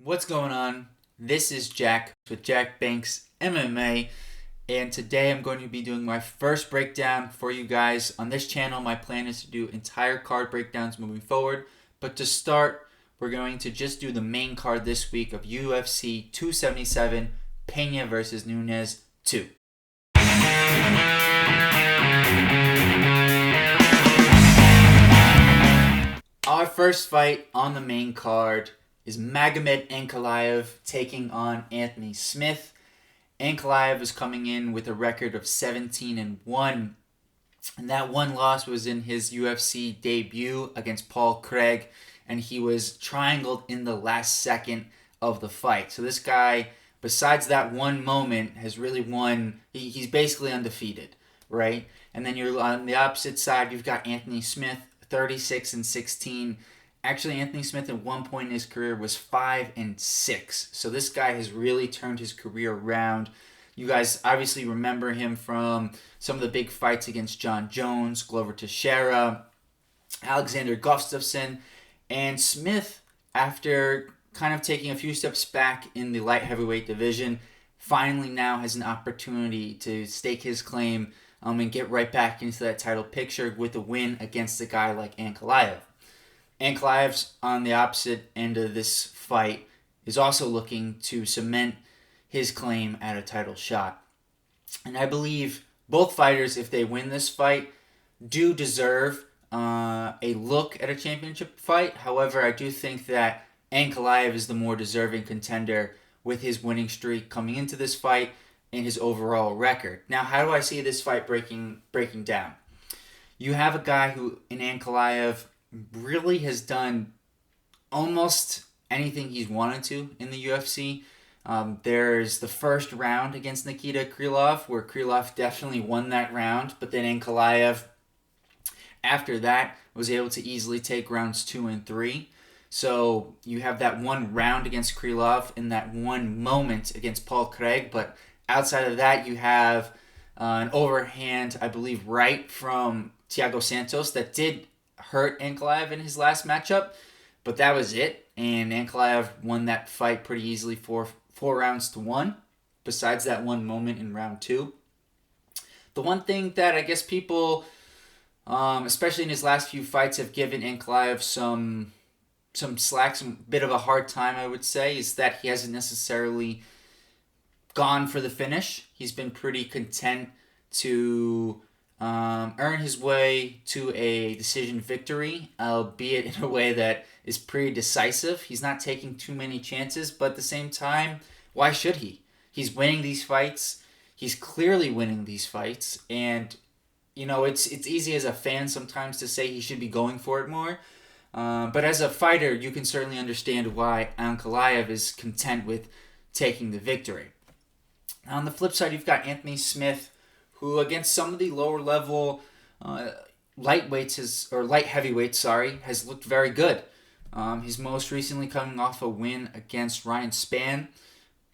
What's going on? This is Jack with Jack Banks MMA, and today I'm going to be doing my first breakdown for you guys on this channel. My plan is to do entire card breakdowns moving forward, but to start, we're going to just do the main card this week of UFC 277, Peña versus Nunes 2. Our first fight on the main card is Magomed Ankalaev taking on Anthony Smith. Ankalaev is coming in with a record of 17-1, and that one loss was in his UFC debut against Paul Craig, and he was triangled in the last second of the fight. So this guy, besides that one moment, has really won. He's basically undefeated, right? And then you're on the opposite side, you've got Anthony Smith, 36-16. Actually, Anthony Smith at one point in his career was 5-6. So this guy has really turned his career around. You guys obviously remember him from some of the big fights against John Jones, Glover Teixeira, Alexander Gustafsson, and Smith, after kind of taking a few steps back in the light heavyweight division, finally now has an opportunity to stake his claim and get right back into that title picture with a win against a guy like Ankalaev. Ankalaev's on the opposite end of this fight is also looking to cement his claim at a title shot. And I believe both fighters, if they win this fight, do deserve a look at a championship fight. However, I do think that Ankalaev is the more deserving contender with his winning streak coming into this fight and his overall record. Now, how do I see this fight breaking down? You have a guy who, in Ankalaev, really has done almost anything he's wanted to in the UFC. There's the first round against Nikita Krylov, where Krylov definitely won that round, but then Ankalaev, after that, was able to easily take rounds 2 and 3. So you have that one round against Krylov and that one moment against Paul Craig, but outside of that, you have an overhand, I believe, right from Thiago Santos that did hurt Ankalaev in his last matchup, but that was it. And Ankalaev won that fight pretty easily for 4-1. Besides that one moment in round 2, the one thing that I guess people, especially in his last few fights, have given Ankalaev some slack, some bit of a hard time, I would say, is that he hasn't necessarily gone for the finish. He's been pretty content to earn his way to a decision victory, albeit in a way that is pretty decisive. He's not taking too many chances, but at the same time, why should he? He's winning these fights. He's clearly winning these fights, and it's easy as a fan sometimes to say he should be going for it more. But as a fighter, you can certainly understand why Ankalaev is content with taking the victory. On the flip side, you've got Anthony Smith, who against some of the lower level light heavyweights, has looked very good. He's most recently coming off a win against Ryan Spann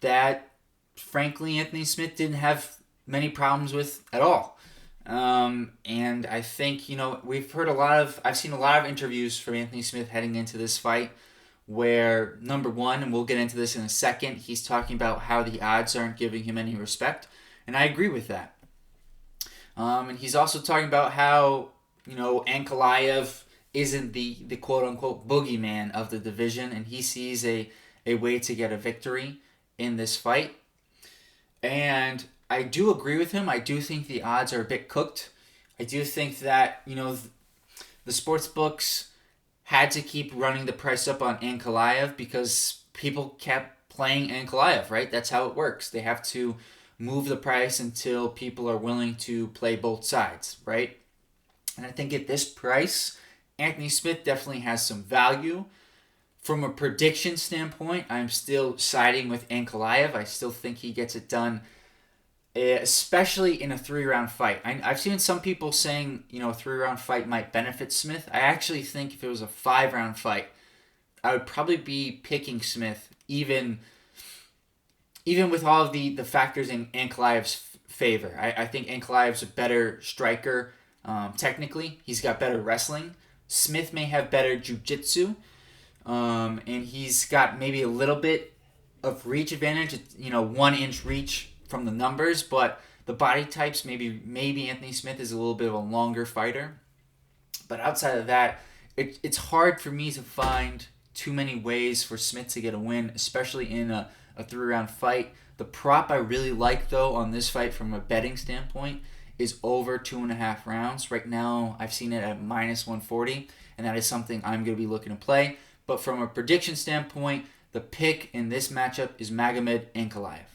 that, frankly, Anthony Smith didn't have many problems with at all. And I think, I've seen a lot of interviews from Anthony Smith heading into this fight where, number one, and we'll get into this in a second, he's talking about how the odds aren't giving him any respect. And I agree with that. And he's also talking about how, Ankalaev isn't the quote-unquote boogeyman of the division, and he sees a way to get a victory in this fight. And I do agree with him. I do think the odds are a bit cooked. I do think that, the sports books had to keep running the price up on Ankalaev because people kept playing Ankalaev, right? That's how it works. They have to move the price until people are willing to play both sides, right? And I think at this price, Anthony Smith definitely has some value. From a prediction standpoint, I'm still siding with Ankalaev. I still think he gets it done, especially in a 3-round fight. I've seen some people saying, a 3-round fight might benefit Smith. I actually think if it was a 5-round fight, I would probably be picking Smith, even with all of the factors in Ankalaev's favor. I think Ankalaev's a better striker technically. He's got better wrestling. Smith may have better jiu-jitsu. And he's got maybe a little bit of reach advantage, 1-inch reach from the numbers, but the body types, maybe Anthony Smith is a little bit of a longer fighter. But outside of that, it's hard for me to find too many ways for Smith to get a win, especially in a 3-round fight. The prop I really like, though, on this fight from a betting standpoint is over 2.5 rounds. Right now, I've seen it at -140, and that is something I'm going to be looking to play. But from a prediction standpoint, the pick in this matchup is Magomed Ankalaev.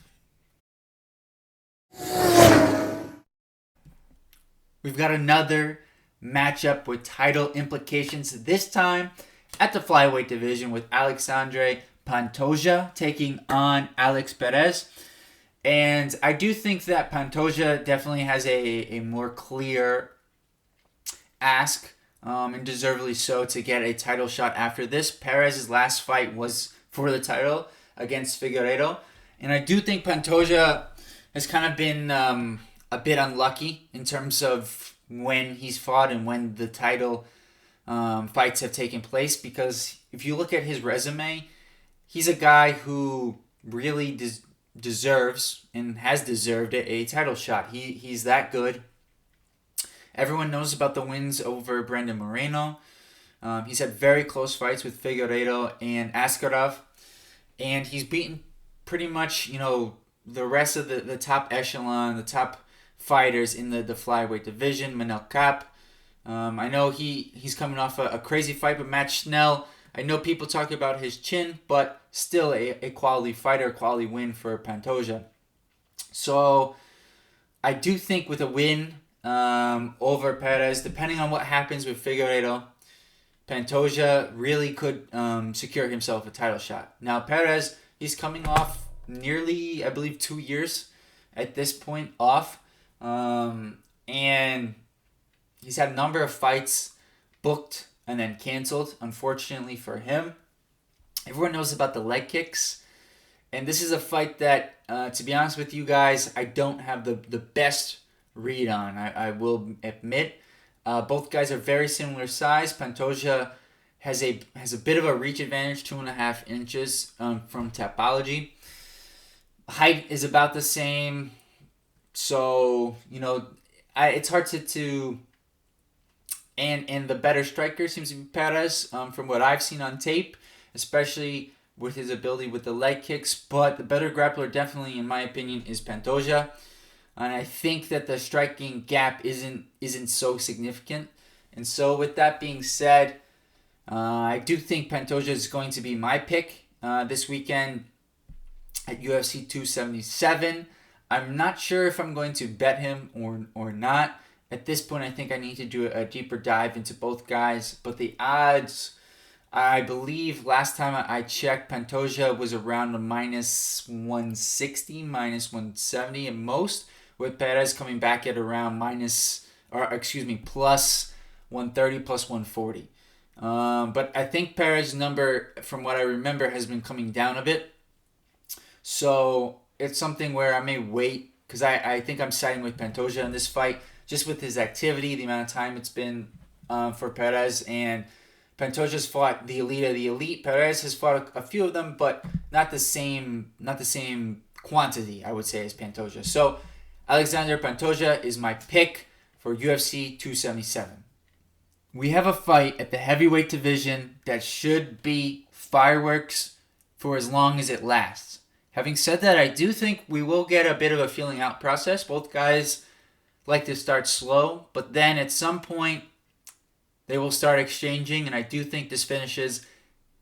We've got another matchup with title implications, this time at the flyweight division with Alexandre Pantoja taking on Alex Perez. And I do think that Pantoja definitely has a more clear ask, and deservedly so, to get a title shot after this. Perez's last fight was for the title against Figueiredo. And I do think Pantoja has kind of been a bit unlucky in terms of when he's fought and when the title fights have taken place. Because if you look at his resume, he's a guy who really deserves and has deserved a title shot. He's that good. Everyone knows about the wins over Brandon Moreno. He's had very close fights with Figueiredo and Ankalaev, and he's beaten pretty much, the rest of the top echelon, the top fighters in the flyweight division. Manel Kape. I know he's coming off a crazy fight with Matt Schnell. I know people talk about his chin, but still a quality fighter, a quality win for Pantoja. So I do think with a win over Perez, depending on what happens with Figueiredo, Pantoja really could secure himself a title shot. Now Perez, he's coming off nearly, I believe, 2 years at this point off. And he's had a number of fights booked and then canceled, unfortunately for him. Everyone knows about the leg kicks. And this is a fight that, to be honest with you guys, I don't have the best read on. I will admit. Both guys are very similar size. Pantoja has a bit of a reach advantage, 2.5 inches from Tapology. Height is about the same. So, it's hard to and the better striker seems to be Perez from what I've seen on tape, especially with his ability with the leg kicks. But the better grappler definitely, in my opinion, is Pantoja. And I think that the striking gap isn't so significant. And so with that being said, I do think Pantoja is going to be my pick this weekend at UFC 277. I'm not sure if I'm going to bet him or not. At this point, I think I need to do a deeper dive into both guys. But the odds, I believe last time I checked, Pantoja was around a -160, -170 at most, with Perez coming back at around plus 130, plus 140. But I think Perez's number, from what I remember, has been coming down a bit. So it's something where I may wait, because I think I'm siding with Pantoja in this fight, just with his activity, the amount of time it's been for Perez. And Pantoja's fought the elite of the elite. Perez has fought a few of them, but not the same quantity, I would say, as Pantoja. So Alexandre Pantoja is my pick for UFC 277. We have a fight at the heavyweight division that should be fireworks for as long as it lasts. Having said that, I do think we will get a bit of a feeling out process. Both guys like to start slow, but then at some point they will start exchanging, and I do think this finishes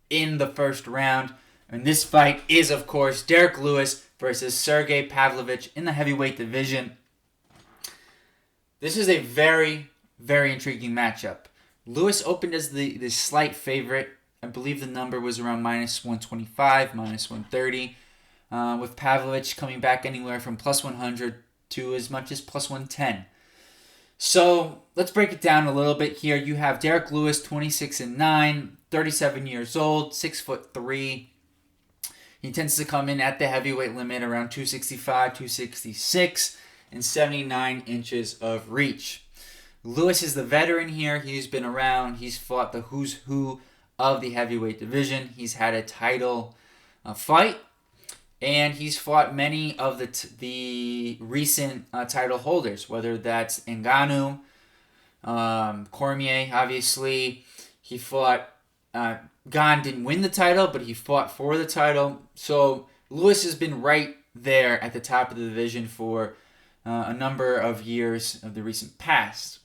in the first round. And this fight is, of course, Derrick Lewis versus Sergey Pavlovich in the heavyweight division. This is a very, very intriguing matchup. Lewis opened as the slight favorite. I believe the number was around -125, -130, with Pavlovich coming back anywhere from plus 100 to as much as plus 110. So let's break it down a little bit here. You have Derrick Lewis, 26-9, 37 years old, 6'3". He tends to come in at the heavyweight limit around 265, 266, and 79 inches of reach. Lewis is the veteran here. He's been around. He's fought the who's who of the heavyweight division. He's had a title fight, and he's fought many of the recent title holders, whether that's Ngannou, Cormier, obviously. He fought, Gane didn't win the title, but he fought for the title. So Lewis has been right there at the top of the division for a number of years of the recent past.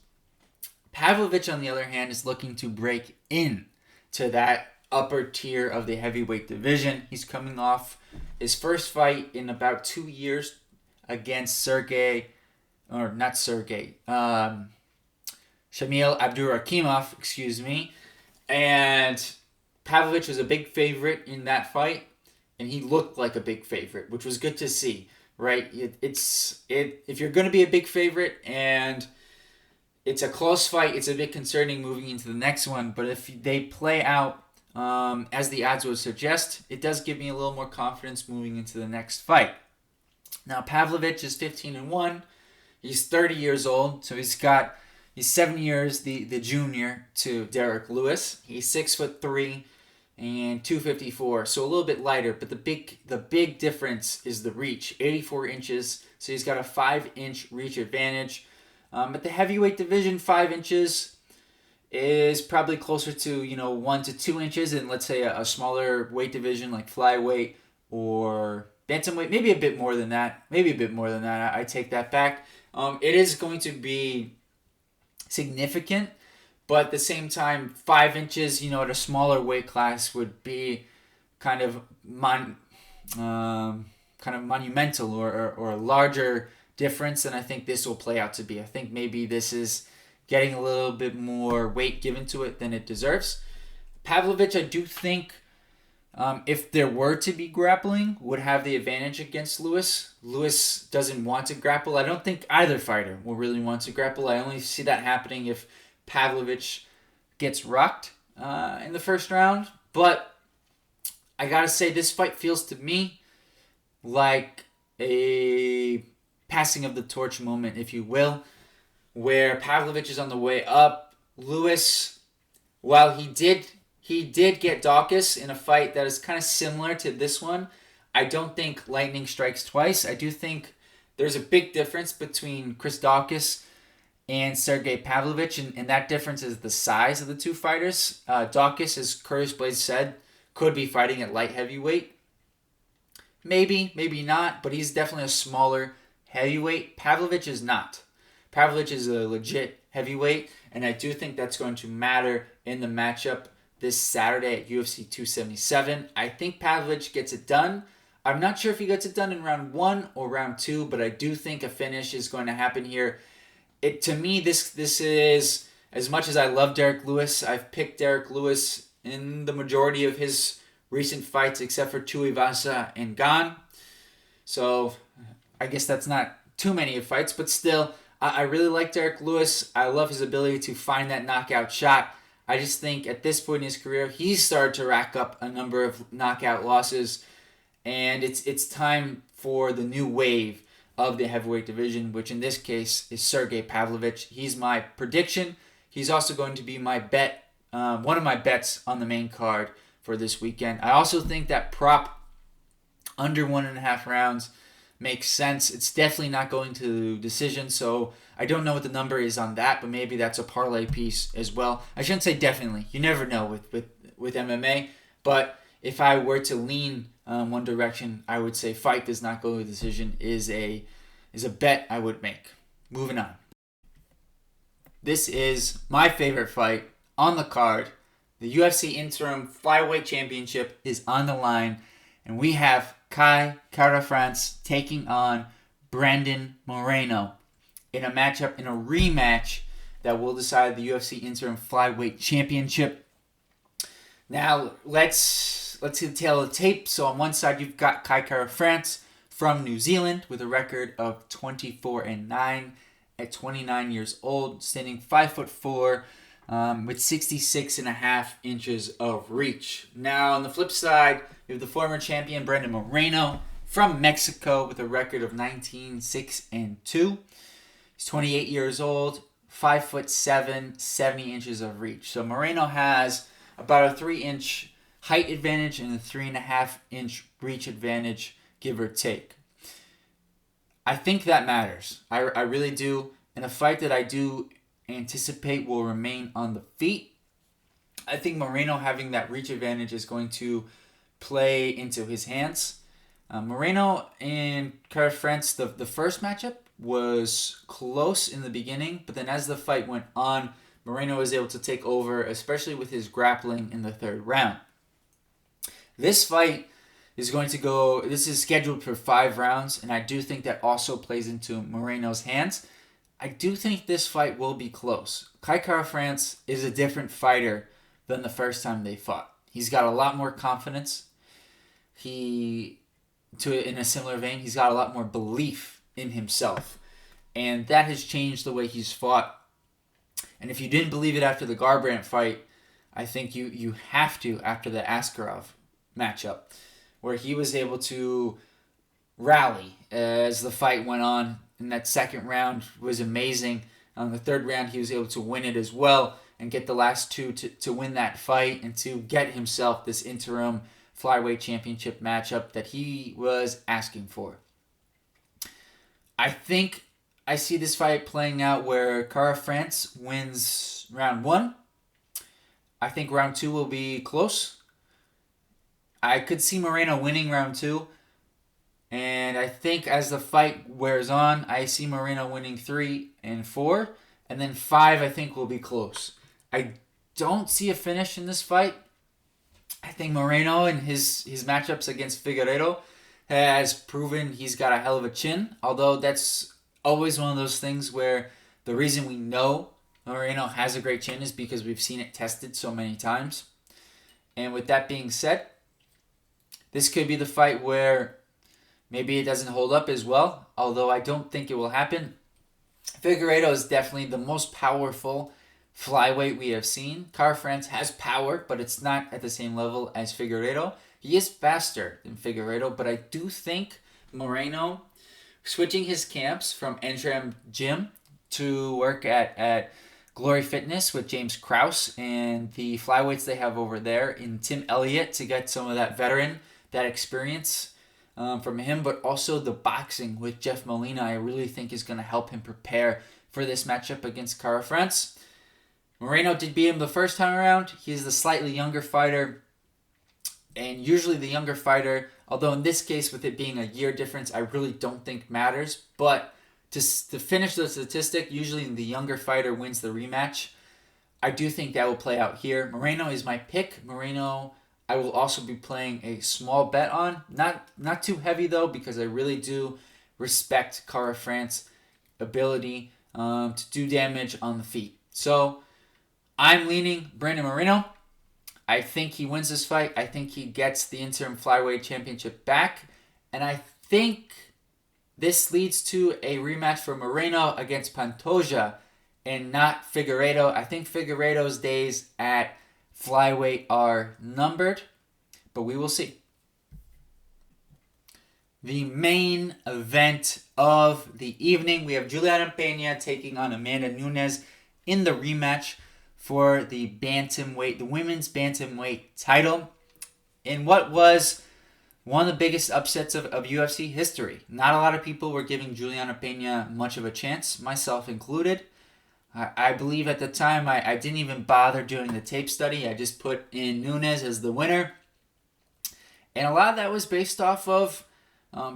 Pavlovich, on the other hand, is looking to break in to that upper tier of the heavyweight division. He's coming off his first fight in about 2 years against Sergey, or not Sergey, Shamil Abdurakhimov, excuse me. And Pavlovich was a big favorite in that fight, and he looked like a big favorite, which was good to see, right? If you're going to be a big favorite and it's a close fight, it's a bit concerning moving into the next one. But if they play out as the odds would suggest, it does give me a little more confidence moving into the next fight. Now, Pavlovich is 15-1. He's 30 years old, so he's 7 years the junior to Derrick Lewis. He's 6'3" and 254, so a little bit lighter. But the big difference is the reach, 84 inches. So he's got a 5-inch reach advantage. At the heavyweight division, 5 inches is probably closer to 1 to 2 inches in, let's say, a smaller weight division like flyweight or bantamweight. Maybe a bit more than that. I take that back. It is going to be significant, but at the same time, 5 inches, at a smaller weight class would be kind of monumental or a larger difference than I think this will play out to be. I think maybe this is getting a little bit more weight given to it than it deserves. Pavlovich, I do think, if there were to be grappling, would have the advantage against Lewis. Lewis doesn't want to grapple. I don't think either fighter will really want to grapple. I only see that happening if Pavlovich gets rocked in the first round. But I gotta say, this fight feels to me like a passing of the torch moment, if you will, where Pavlovich is on the way up. Lewis, while he did get Daukaus in a fight that is kind of similar to this one, I don't think lightning strikes twice. I do think there's a big difference between Chris Daukaus and Sergei Pavlovich, and that difference is the size of the two fighters. Daukaus, as Curtis Blades said, could be fighting at light heavyweight. Maybe not, but he's definitely a smaller heavyweight. Pavlovich is not. Pavlovich is a legit heavyweight, and I do think that's going to matter in the matchup this Saturday at UFC 277. I think Pavlovich gets it done. I'm not sure if he gets it done in round 1 or round 2, but I do think a finish is going to happen here. To me, this is, as much as I love Derrick Lewis, I've picked Derrick Lewis in the majority of his recent fights, except for Tuivasa and Gane. So I guess that's not too many of fights, but still, I really like Derrick Lewis. I love his ability to find that knockout shot. I just think at this point in his career, he's started to rack up a number of knockout losses, and it's time for the new wave of the heavyweight division, which in this case is Sergei Pavlovich. He's my prediction. He's also going to be my bet, one of my bets on the main card for this weekend. I also think that prop under 1.5 rounds makes sense. It's definitely not going to decision, so I don't know what the number is on that, but maybe that's a parlay piece as well. I shouldn't say definitely. You never know with MMA, but if I were to lean one direction, I would say fight does not go to decision is a bet I would make. Moving on. This is my favorite fight on the card. The UFC Interim Flyweight Championship is on the line, and we have KaraFrance taking on Brandon Moreno in a rematch that will decide the UFC Interim Flyweight Championship. Now, let's see the tail of the tape. So on one side, you've got KaraFrance from New Zealand with a record of 24-9 at 29 years old, standing 5'4", with 66.5 inches of reach. Now, on the flip side, you have the former champion Brandon Moreno from Mexico with a record of 19-6-2. He's 28 years old, 5'7", 70 inches of reach. So Moreno has about a 3-inch height advantage and a 3.5-inch reach advantage, give or take. I think that matters. I really do. In a fight that I do anticipate will remain on the feet, I think Moreno having that reach advantage is going to play into his hands. Moreno and KaraFrance, the first matchup was close in the beginning, but then as the fight went on, Moreno was able to take over, especially with his grappling in the third round. This fight is scheduled for 5 rounds, and I do think that also plays into Moreno's hands. I do think this fight will be close. KaraFrance is a different fighter than the first time they fought. He's got a lot more confidence. In a similar vein, he's got a lot more belief in himself. And that has changed the way he's fought. And if you didn't believe it after the Garbrandt fight, I think you have to after the Askarov matchup, where he was able to rally as the fight went on. And that second round was amazing. The third round, he was able to win it as well and get the last 2 to win that fight and to get himself this interim flyweight championship matchup that he was asking for. I think I see this fight playing out where KaraFrance wins round 1. I think round 2 will be close. I could see Moreno winning round 2. And I think as the fight wears on, I see Moreno winning 3 and 4. And then 5, I think, will be close. I don't see a finish in this fight. I think Moreno in his matchups against Figueiredo has proven he's got a hell of a chin. Although that's always one of those things where the reason we know Moreno has a great chin is because we've seen it tested so many times. And with that being said, this could be the fight where maybe it doesn't hold up as well, although I don't think it will happen. Figueiredo is definitely the most powerful flyweight we have seen. KaraFrance has power, but it's not at the same level as Figueiredo. He is faster than Figueiredo, but I do think Moreno, switching his camps from Entram Gym to work at Glory Fitness with James Krause and the flyweights they have over there in Tim Elliott to get some of that veteran, that experience from him, but also the boxing with Jeff Molina, I really think is going to help him prepare for this matchup against KaraFrance. Moreno did beat him the first time around. He's the slightly younger fighter, and usually the younger fighter, although in this case with it being a year difference, I really don't think matters, but to finish the statistic, usually the younger fighter wins the rematch. I do think that will play out here. Moreno is my pick. Moreno I will also be playing a small bet on. Not too heavy though, because I really do respect KaraFrance's ability to do damage on the feet. So I'm leaning Brandon Moreno. I think he wins this fight. I think he gets the interim flyweight championship back. And I think this leads to a rematch for Moreno against Pantoja and not Figueiredo. I think Figueiredo's days at flyweight are numbered, but we will see. The main event of the evening, we have Julianna Peña taking on Amanda Nunes in the rematch for the bantamweight, the women's bantamweight title, in what was one of the biggest upsets of UFC history. Not a lot of people were giving Julianna Peña much of a chance, myself included. I believe at the time I didn't even bother doing the tape study. I just put in Nunes as the winner. And a lot of that was based off of,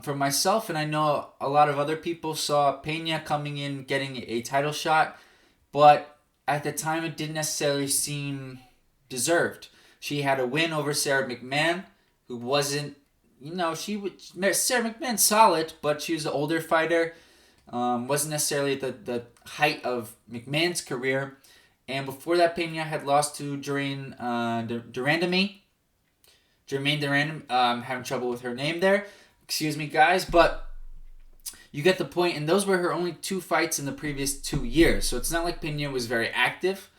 for myself, and I know a lot of other people saw Peña coming in, getting a title shot. But at the time, it didn't necessarily seem deserved. She had a win over Sarah McMahon, who wasn't, Sarah McMahon's solid, but she was an older fighter. Wasn't necessarily at the height of McMahon's career. And before that, Peña had lost to Jermaine Durandam. I'm having trouble with her name there. Excuse me, guys. But you get the point. And those were her only 2 fights in the previous 2 years. So it's not like Peña was very active.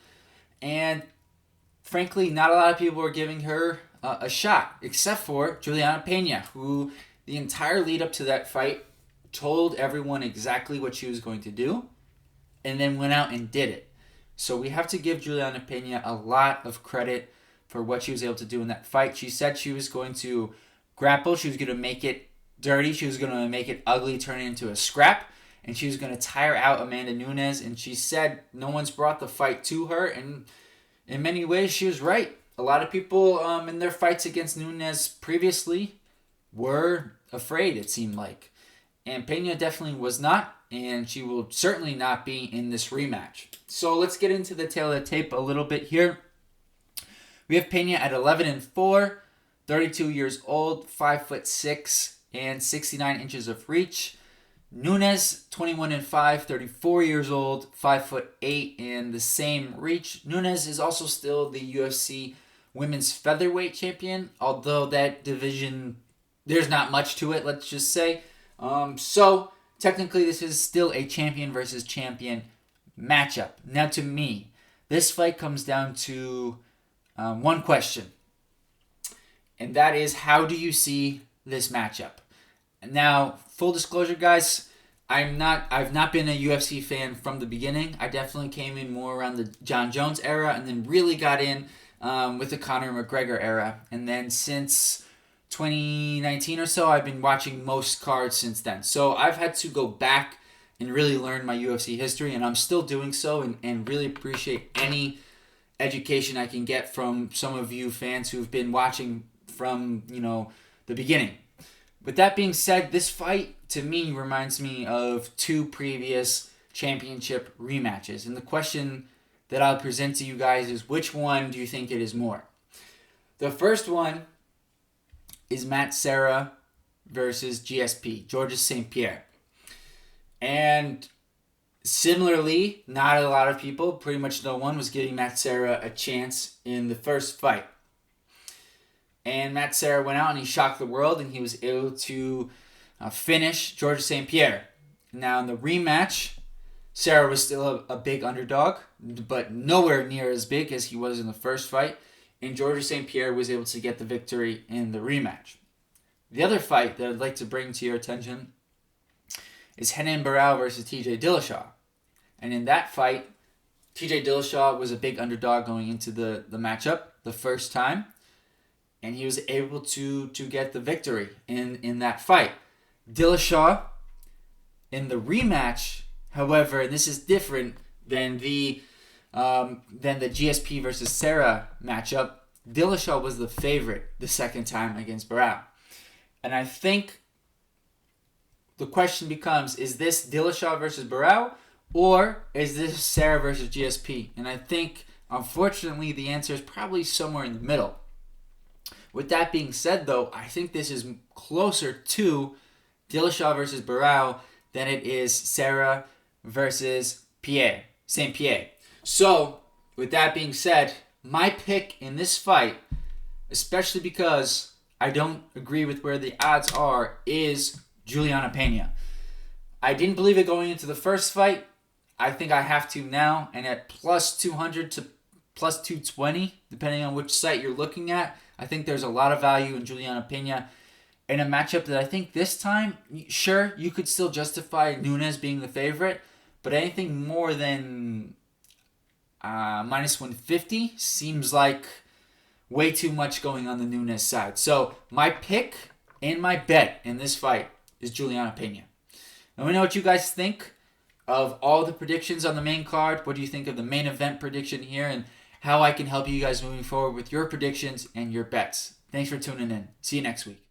And frankly, not a lot of people were giving her a shot. Except for Julianna Peña, who the entire lead up to that fight told everyone exactly what she was going to do, and then went out and did it. So we have to give Julianna Peña a lot of credit for what she was able to do in that fight. She said she was going to grapple. She was going to make it dirty. She was going to make it ugly, turn it into a scrap. And she was going to tire out Amanda Nunes. And she said no one's brought the fight to her. And in many ways, she was right. A lot of people in their fights against Nunes previously were afraid, it seemed like. And Peña definitely was not. And she will certainly not be in this rematch. So let's get into the tail of the tape a little bit here. We have Peña at 11-4, 32 years old, 5'6", and 69 inches of reach. Nunes, 21-5, 34 years old, 5'8", and the same reach. Nunes is also still the UFC women's featherweight champion, although that division, there's not much to it, let's just say. So technically this is still a champion versus champion matchup. Now to me, this fight comes down to one question, and that is, how do you see this matchup? Now, full disclosure, guys, I've not been a UFC fan from the beginning. I definitely came in more around the John Jones era, and then really got in with the Conor McGregor era. And then since 2019 or so, I've been watching most cards since then. So I've had to go back and really learn my UFC history, and I'm still doing so, and really appreciate any education I can get from some of you fans who've been watching from, the beginning. With that being said, this fight, to me, reminds me of two previous championship rematches. And the question that I'll present to you guys is, which one do you think it is more? The first one is Matt Serra versus GSP, Georges St-Pierre. And similarly, not a lot of people, pretty much no one, was giving Matt Serra a chance in the first fight. And Matt Serra went out and he shocked the world, and he was able to finish Georges St-Pierre. Now in the rematch, Serra was still a big underdog, but nowhere near as big as he was in the first fight. And Georges St-Pierre was able to get the victory in the rematch. The other fight that I'd like to bring to your attention is Renan Barão versus TJ Dillashaw. And in that fight, TJ Dillashaw was a big underdog going into the matchup the first time. And he was able to get the victory in that fight. Dillashaw, in the rematch, however, and this is different than the GSP versus Serra matchup, Dillashaw was the favorite the second time against Barão. And I think the question becomes, is this Dillashaw versus Barão, or is this Serra versus GSP? And I think, unfortunately, the answer is probably somewhere in the middle. With that being said, though, I think this is closer to Dillashaw versus Barão than it is Serra versus St-Pierre. So, with that being said, my pick in this fight, especially because I don't agree with where the odds are, is Julianna Peña. I didn't believe it going into the first fight. I think I have to now, and at plus 200 to plus 220, depending on which site you're looking at, I think there's a lot of value in Julianna Peña in a matchup that I think this time, sure, you could still justify Nunes being the favorite, but anything more than minus 150 seems like way too much going on the Nunes side. So my pick and my bet in this fight is Julianna Peña. Let me know what you guys think of all the predictions on the main card. What do you think of the main event prediction here, and how I can help you guys moving forward with your predictions and your bets. Thanks for tuning in. See you next week.